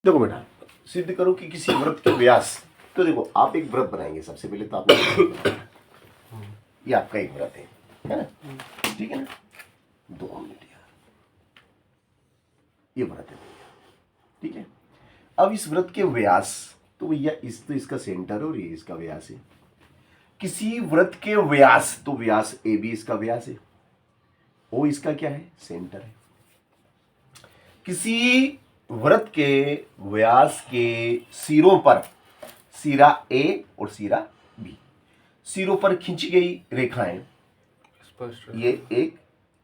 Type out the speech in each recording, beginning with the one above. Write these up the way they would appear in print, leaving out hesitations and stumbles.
देखो बेटा, सिद्ध करो कि किसी वृत्त के व्यास। तो देखो, आप एक व्रत बनाएंगे। सबसे पहले तो आपने ये आपका एक व्रत है ना? ठीक है ना? 2 मिनट यार, ये व्रत है भैया, ठीक है। अब इस व्रत के व्यास, तो भैया तो इसका सेंटर और ये इसका व्यास है। किसी व्रत के व्यास, तो व्यास ए बी इसका व्यास है, ओ इसका क्या है? सेंटर है। किसी व्रत के व्यास के सिरों पर, सिरा ए और सिरा बी, सिरों पर खींची गई रेखाएं, ये एक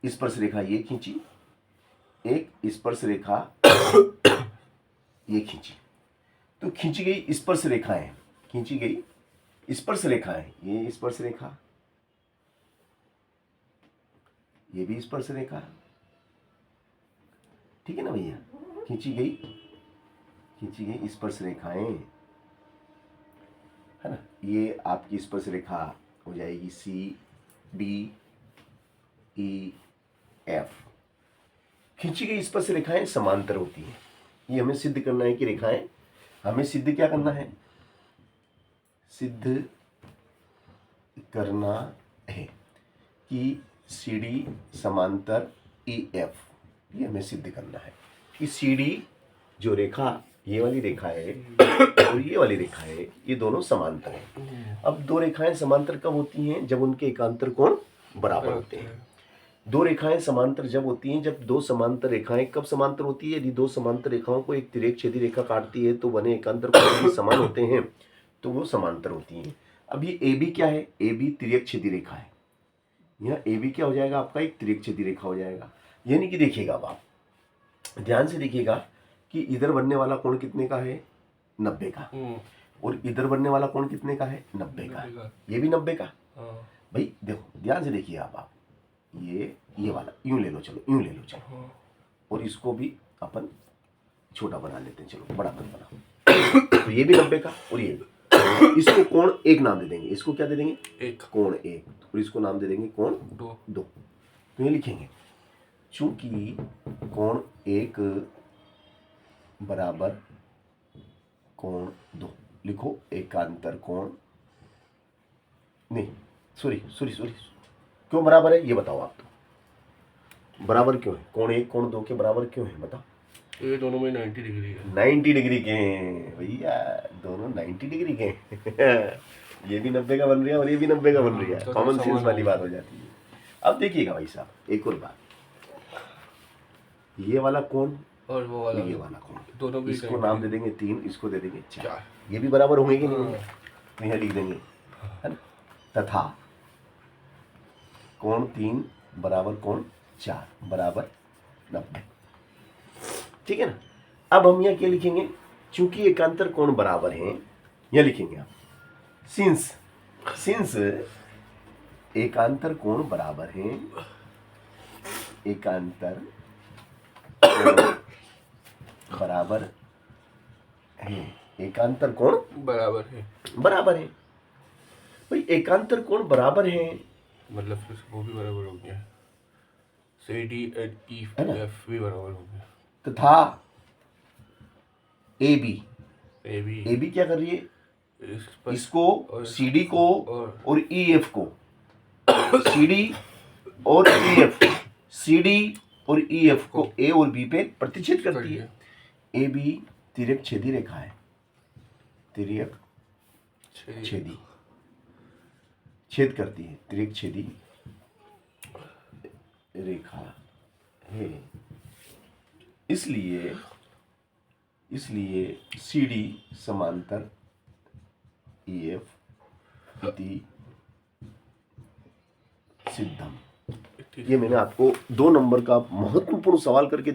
स्पर्श रेखा ये खींची, एक स्पर्श रेखा ये खींची। तो खींची गई स्पर्श रेखाएं, खींची गई स्पर्श रेखाएं, ये स्पर्श रेखा, ये भी स्पर्श रेखा, ठीक है ना भैया? खींची गई स्पर्श रेखाएं, है ना? ये आपकी स्पर्श रेखा हो जाएगी सी डी ई एफ। खींची गई स्पर्श रेखाएं समांतर होती हैं। ये हमें सिद्ध करना है कि रेखाएं, हमें सिद्ध क्या करना है? सिद्ध करना है कि सी डी समांतर ई एफ। ये हमें सिद्ध करना है कि सी डी जो रेखा, ये वाली रेखा है और ये वाली रेखा है, ये दोनों समांतर हैं। अब 2 रेखाएं समांतर कब होती हैं? जब उनके एकांतर कोण बराबर होते हैं। 2 रेखाएं समांतर जब होती हैं, जब 2 समांतर रेखाएं कब समांतर होती है? यदि 2 समांतर रेखाओं को एक तिर्यक छेदी रेखा काटती है तो बने एकांतर कोण भी समान होते हैं, तो वो समांतर होती हैं। अब ये ए बी क्या है? ए बी तिर्यक छेदी रेखा है। यह ए बी क्या हो जाएगा? आपका एक तिर्यक छेदी रेखा हो जाएगा। यानी कि देखिएगा, आप ध्यान से देखिएगा कि इधर बनने वाला कोण कितने का है? 90 का। और इधर बनने वाला कोण कितने का है? 90 का। ये भी 90 का। भाई देखो, ध्यान से देखिए आप ये वाला यूं ले लो, चलो यूं ले लो, चलो। और इसको भी अपन छोटा बना लेते हैं, चलो बड़ा मत बनाओ। तो ये भी 90 का और ये भी। इसको कोण 1 नाम दे देंगे। इसको क्या दे देंगे? 1 कोण 1। और इसको नाम दे देंगे कोण 2। तो ये लिखेंगे, चूंकि कोण 1 बराबर कोण 2, लिखो एकांतर कोण, नहीं सॉरी, क्यों बराबर है ये बताओ आप। तो बराबर क्यों है? कोण 1 कोण 2 के बराबर क्यों है बताओ? ये दोनों में 90 डिग्री है। 90 डिग्री के हैं भैया, दोनों 90 डिग्री के हैं। ये भी 90 का बन रहा है और ये भी 90 का बन रहा है। कॉमन सेंस वाली बात हो जाती है। अब देखिएगा भाई साहब, एक और बात, ये वाला कोण और वो वाला, ये वाला कोण, दोनों भी इसको नाम दे देंगे 3, इसको दे देंगे 4। ये भी बराबर होंगे कि नहीं? तो यहाँ लिख देंगे, है ना? तथा कोण 3 बराबर कोण 4 बराबर 90। ठीक है ना? अब हम यहाँ क्या लिखेंगे? चूंकि एकांतर कोण बराबर हैं, यहाँ लिखेंगे आप सिंस एकांतर कोण बराबर हैं, एकांतर कोण बराबर है, एकांतर कोण बराबर है। भाई एकांतर कोण बराबर है, मतलब फिर वो भी बराबर हो गया, C D and E F भी बराबर हो गया। तथा ए बी क्या कर रही है? इसको सी डी को और ई एफ को, सी डी और ई एफ, सी डी और ई एफ को ए और बी पे प्रतिच्छेद करती है। ए बी तिर्यक छेदी रेखा है, तिर्यक छेदी छेद करती है, तिर्यक छेदी रेखा है। इसलिए सी डी समांतर ई एफ इति सिद्धम। ये मैंने आपको 2 नंबर का महत्वपूर्ण सवाल करके